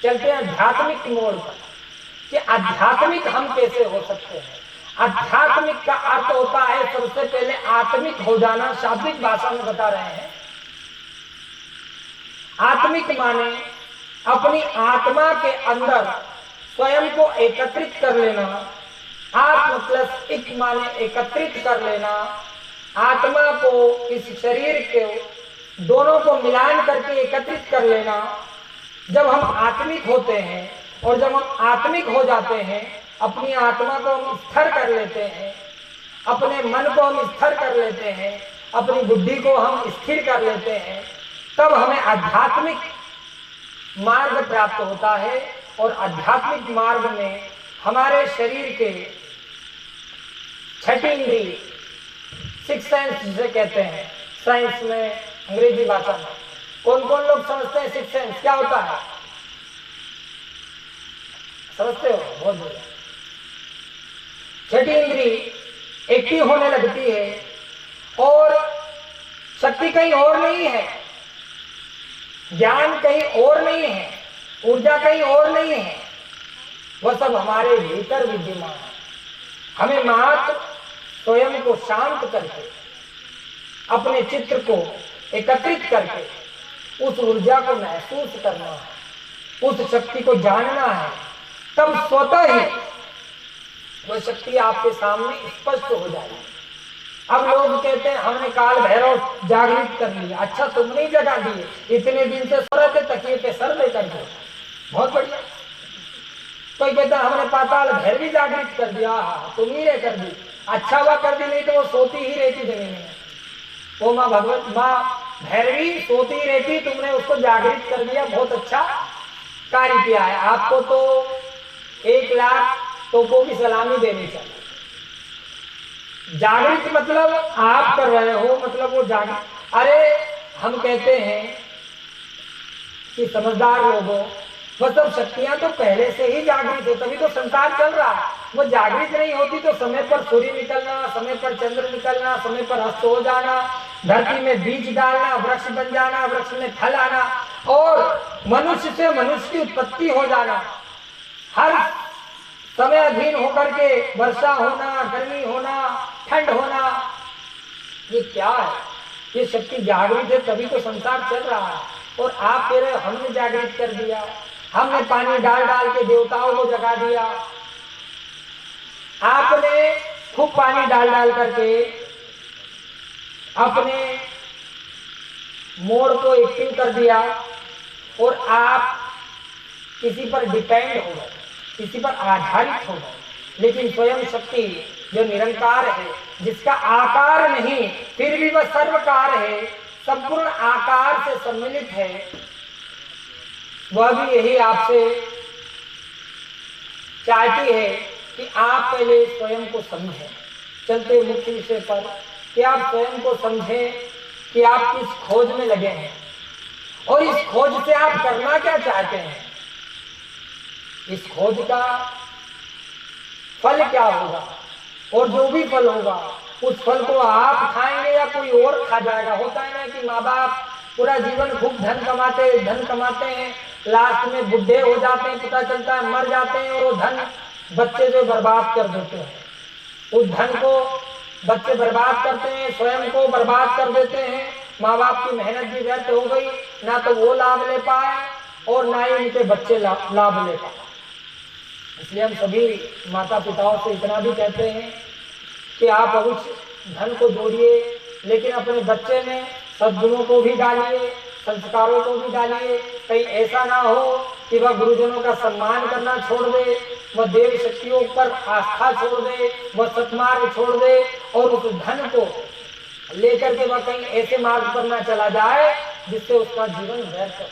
चलते हैं आध्यात्मिक मोड़ पर कि आध्यात्मिक हम कैसे हो सकते हैं। आध्यात्मिक का अर्थ होता है सबसे पहले आत्मिक हो जाना। शाब्दिक भाषा में बता रहे हैं, आत्मिक माने अपनी आत्मा के अंदर स्वयं को एकत्रित कर लेना। आत्म प्लस इक माने एकत्रित कर लेना। आत्मा को इस शरीर के दोनों को मिलान करके एकत्रित कर लेना। जब हम आत्मिक होते हैं और जब हम आत्मिक हो जाते हैं, अपनी आत्मा को हम स्थिर कर लेते हैं, अपने मन को हम स्थिर कर लेते हैं, अपनी बुद्धि को हम स्थिर कर लेते हैं, तब हमें आध्यात्मिक मार्ग प्राप्त होता है। और आध्यात्मिक मार्ग में हमारे शरीर के छठी इंद्रिय, सिक्स सेंस जिसे कहते हैं साइंस में, अंग्रेजी भाषा में, कौन कौन लोग समझते हैं सिक्स सेंस क्या होता है? समझते हो? बहुत बढ़िया। छठी इंद्रिय एक्टिव होने लगती है और शक्ति कहीं और नहीं है, ज्ञान कहीं और नहीं है, ऊर्जा कहीं और नहीं है, वह सब हमारे भीतर विद्यमान है। हमें मात्र स्वयं को शांत करके, अपने चित्त को एकत्रित करके उस ऊर्जा को महसूस करना है, उस शक्ति को जानना है, तब स्वतः ही वह शक्ति आपके सामने स्पष्ट हो जाएगी। अब लोग कहते हैं हमने काल भैरव जागृत कर लिया। अच्छा, तुमने ही जगा दिए, इतने दिन से सो रहे थे तकिए पे सर लेकर के, बहुत बढ़िया। कोई कहता हमने पाताल भैरवी जागृत कर दिया, तुम ही ने कर दी। अच्छा हुआ कर दी, नहीं तो वो सोती ही रहती जमीन में। वो माँ भगवत माँ भैरवी सोती ही रहती, तुमने उसको जागृत कर दिया, बहुत अच्छा कार्य किया है। आपको तो 1 लाख तोपों की सलामी देनी चाहिए। जागृत मतलब आप कर रहे हो, मतलब वो जागृत। अरे हम कहते हैं कि समझदार लोगों, वह सब शक्तियां तो पहले से ही जागृत है, तभी तो संसार चल रहा है। वो जागृत नहीं होती तो समय पर सूर्य निकलना, समय पर चंद्र निकलना, समय पर अस्त हो जाना, धरती में बीज डालना, वृक्ष बन जाना, वृक्ष में फल आना, और मनुष्य से मनुष्य की उत्पत्ति हो जाना, हर समय अधीन होकर के वर्षा होना, गर्मी होना, ठंड होना, ये क्या है? ये शक्ति जागृत है तभी तो संसार चल रहा है। और आप कह रहे हो हमने जागृत कर दिया, हमने पानी डाल डाल के देवताओं को जगा दिया। आपने खूब पानी डाल डाल करके अपने मोड़ को एक्टिव कर दिया और आप किसी पर डिपेंड हो गए, किसी पर आधारित हो गए। लेकिन स्वयं शक्ति जो निरंकार है, जिसका आकार नहीं फिर भी वह सर्वकार है, संपूर्ण आकार से सम्मिलित है, वह भी यही आपसे चाहती है कि आप पहले स्वयं को समझें। चलते मुख्य विषय पर कि आप स्वयं को समझें कि आप किस खोज में लगे हैं और इस खोज से आप करना क्या चाहते हैं। इस खोज का फल क्या होगा, और जो भी फल होगा उस फल को आप खाएंगे या कोई और खा जाएगा। होता है ना कि माँ बाप पूरा जीवन खूब धन कमाते हैं, लास्ट में बुढ़े हो जाते हैं, पता चलता है मर जाते हैं, और वो धन बच्चे जो बर्बाद कर देते हैं। उस धन को बच्चे बर्बाद करते हैं, स्वयं को बर्बाद कर देते हैं। माँ बाप की मेहनत भी व्यर्थ हो गई, ना तो वो लाभ ले पाए और ना ही उनके बच्चे लाभ ले पाए। इसलिए हम सभी माता पिताओं से इतना भी कहते हैं कि आप अवश्य धन को जोड़िए, लेकिन अपने बच्चे में सद्गुणों को भी डालिए, संस्कारों को भी डालिए। कहीं ऐसा ना हो कि वह गुरुजनों का सम्मान करना छोड़ दे, वह देव शक्तियों पर आस्था छोड़ दे, वह सत्मार्ग छोड़ दे और उस धन को लेकर के वह कहीं ऐसे मार्ग पर ना चला जाए जिससे उसका जीवन व्यर्थ हो।